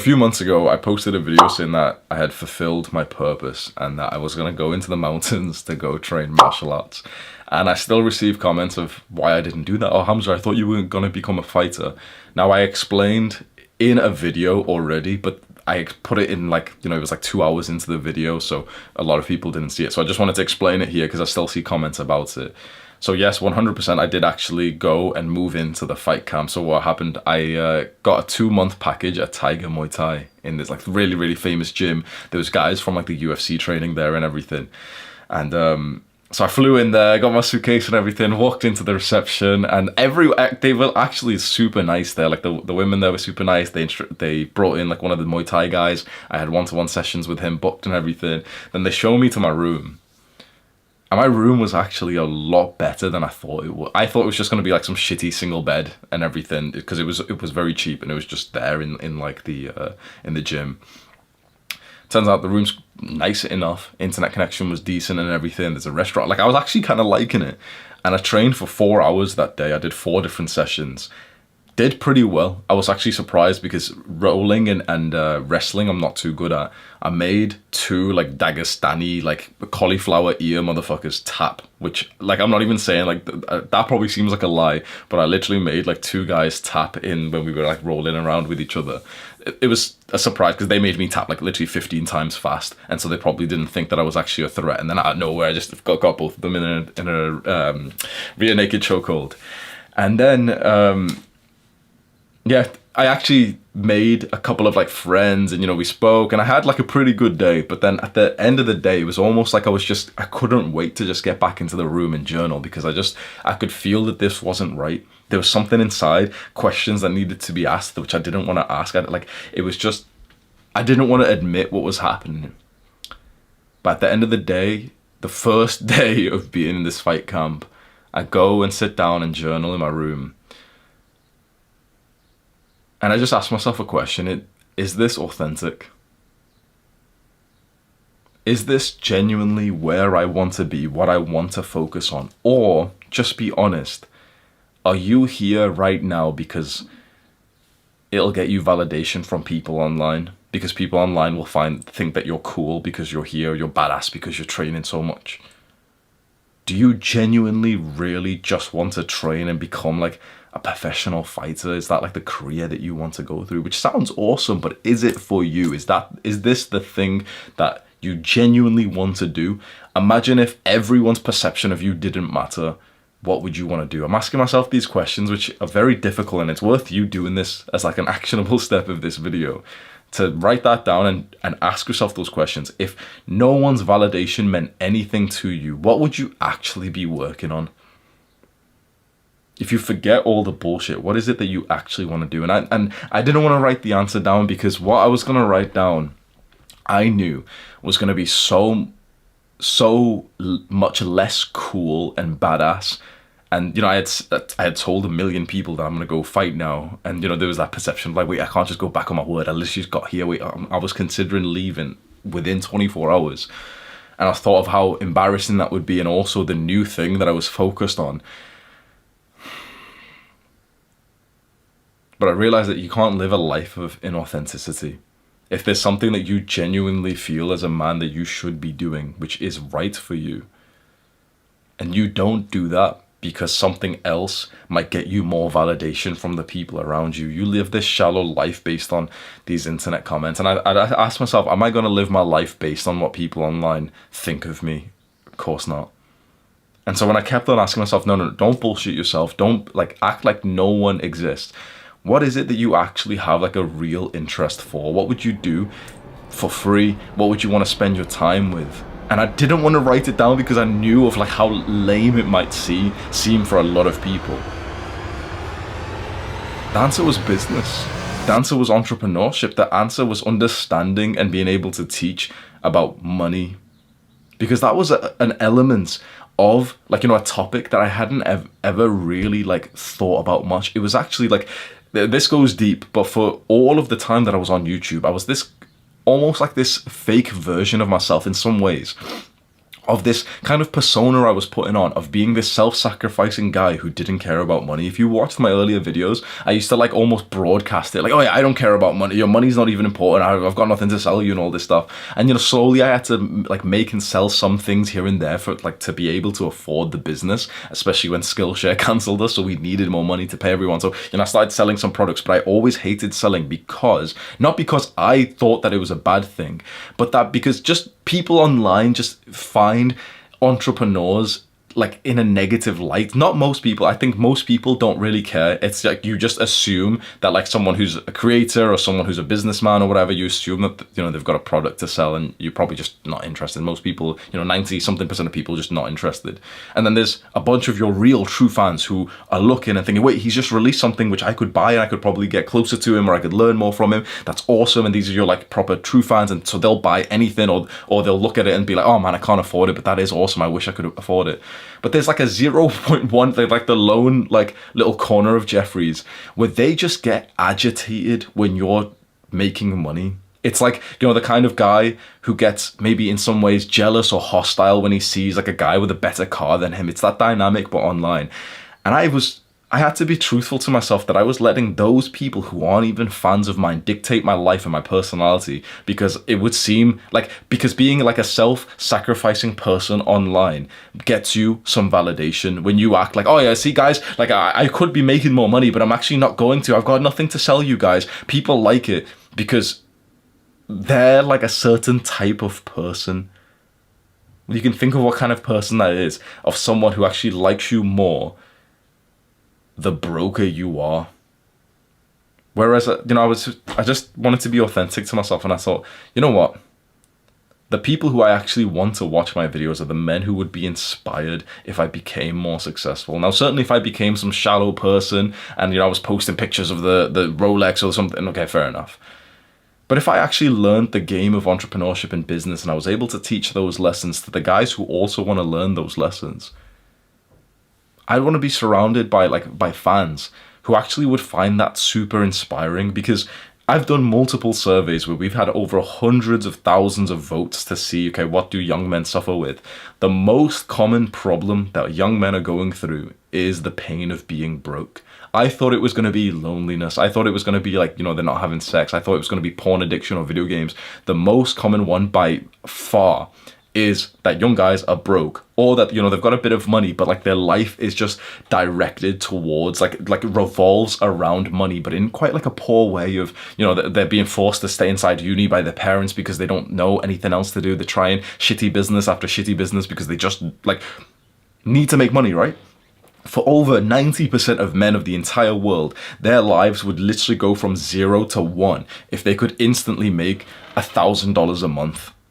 few months ago, I posted a video saying that I had fulfilled my purpose and that I was going to go into the mountains to go train martial arts. And I still receive comments of why I didn't do that. Oh, Hamza, I thought you were going to become a fighter. Now, I explained in a video already, but I put it in like, it was like 2 hours into the video, so a lot of people didn't see it. So I just wanted to explain it here because I still see comments about it. So yes, 100%, I did actually go and move into the fight camp. So what happened, I got a 2-month package at Tiger Muay Thai in this like really, really famous gym. There was guys from like the UFC training there and everything. And so I flew in there, got my suitcase and everything, walked into the reception, and they were actually super nice there. Like the women there were super nice. They brought in like one of the Muay Thai guys. I had one-to-one sessions with him booked and everything. Then they showed me to my room. And my room was actually a lot better than I thought it would. I thought it was just going to be like some shitty single bed and everything because it was very cheap and it was just there in like the in the gym. Turns out the room's nice enough. Internet connection was decent and everything. There's a restaurant. Like I was actually kind of liking it. And I trained for 4 hours that day. I did 4 different sessions. Did pretty well. I was actually surprised because rolling and wrestling I'm not too good at. I made 2 like Dagestani like cauliflower ear motherfuckers tap, which like I'm not even saying like that probably seems like a lie, but I literally made like 2 guys tap in when we were like rolling around with each other. It was a surprise because they made me tap like literally 15 times fast, and so they probably didn't think that I was actually a threat. And then out of nowhere, I just got both of them in a rear naked chokehold, and then. Yeah, I actually made a couple of like friends and, we spoke and I had like a pretty good day. But then at the end of the day, it was almost like I couldn't wait to just get back into the room and journal because I could feel that this wasn't right. There was something inside, questions that needed to be asked, which I didn't want to ask. I didn't want to admit what was happening. But at the end of the day, the first day of being in this fight camp, I go and sit down and journal in my room. And I just asked myself a question, is this authentic? Is this genuinely where I want to be, what I want to focus on? Or, just be honest, are you here right now because it'll get you validation from people online? Because people online will think that you're cool because you're here, you're badass because you're training so much. Do you genuinely really just want to train and become like a professional fighter? Is that like the career that you want to go through? Which sounds awesome, but is it for you? Is this the thing that you genuinely want to do? Imagine if everyone's perception of you didn't matter. What would you want to do? I'm asking myself these questions, which are very difficult, and it's worth you doing this as like an actionable step of this video. To write that down and ask yourself those questions. If no one's validation meant anything to you, what would you actually be working on? If you forget all the bullshit, what is it that you actually want to do? And I didn't want to write the answer down because what I was going to write down, I knew was going to be so much less cool and badass. And, I had told 1 million people that I'm going to go fight now. And, there was that perception of like, wait, I can't just go back on my word. I literally just got here. Wait, I was considering leaving within 24 hours. And I thought of how embarrassing that would be. And also the new thing that I was focused on. But I realized that you can't live a life of inauthenticity. If there's something that you genuinely feel as a man that you should be doing, which is right for you, and you don't do that because something else might get you more validation from the people around you. You live this shallow life based on these internet comments. And I asked myself, am I going to live my life based on what people online think of me? Of course not. And so when I kept on asking myself, no, don't bullshit yourself. Don't act like no one exists. What is it that you actually have like a real interest for? What would you do for free? What would you want to spend your time with? And I didn't want to write it down because I knew of like how lame it might seem for a lot of people. The answer was business. The answer was entrepreneurship. The answer was understanding and being able to teach about money. Because that was an element of like, a topic that I hadn't ever really like thought about much. It was actually like, this goes deep, but for all of the time that I was on YouTube, I was almost like this fake version of myself in some ways. of this kind of persona I was putting on of being this self-sacrificing guy who didn't care about money. If you watched my earlier videos, I used to like almost broadcast it like, oh yeah, I don't care about money. Your money's not even important. I've got nothing to sell you and all this stuff. And, you know, slowly I had to like make and sell some things here and there for like to be able to afford the business, especially when Skillshare cancelled us. So we needed more money to pay everyone. So, you know, I started selling some products, but I always hated selling because, not because I thought that it was a bad thing, but that because just people online just find entrepreneurs like in a negative light. Not most people. I think most people don't really care. It's like you just assume that like someone who's a creator or someone who's a businessman or whatever, you assume that, you know, they've got a product to sell and you're probably just not interested. Most people, you know, 90 something % of people just not interested. And then there's a bunch of your real true fans who are looking and thinking, wait, he's just released something which I could buy and I could probably get closer to him or I could learn more from him. That's awesome. And these are your like proper true fans. And so they'll buy anything or they'll look at it and be like, oh man, I can't afford it, but that is awesome. I wish I could afford it. But there's like a 0.1, like the lone like little corner of Jeffries where they just get agitated when you're making money. It's like, you know, the kind of guy who gets maybe in some ways jealous or hostile when he sees like a guy with a better car than him. It's that dynamic, but online. And I had to be truthful to myself that I was letting those people who aren't even fans of mine dictate my life and my personality, because it would seem like, because being like a self-sacrificing person online gets you some validation when you act like, oh yeah, see guys, like I could be making more money, but I'm actually not going to. I've got nothing to sell you guys. People like it because they're like a certain type of person. You can think of what kind of person that is, of someone who actually likes you more the broker you are. Whereas, you know, I just wanted to be authentic to myself, and I thought, you know what? The people who I actually want to watch my videos are the men who would be inspired if I became more successful. Now, certainly if I became some shallow person and, you know, I was posting pictures of the Rolex or something, okay, fair enough. But if I actually learned the game of entrepreneurship and business and I was able to teach those lessons to the guys who also want to learn those lessons, I want to be surrounded by fans who actually would find that super inspiring, because I've done multiple surveys where we've had over hundreds of thousands of votes to see, okay, what do young men suffer with? The most common problem that young men are going through is the pain of being broke. I thought it was going to be loneliness. I thought it was going to be like, you know, they're not having sex. I thought it was going to be porn addiction or video games. The most common one by far is that young guys are broke, or that, you know, they've got a bit of money, but like their life is just directed towards like revolves around money, but in quite like a poor way of, you know, they're being forced to stay inside uni by their parents because they don't know anything else to do. They're trying shitty business after shitty business because they just like need to make money, right? For over 90% of men of the entire world, their lives would literally go from 0 to 1 if they could instantly make $1,000 a month.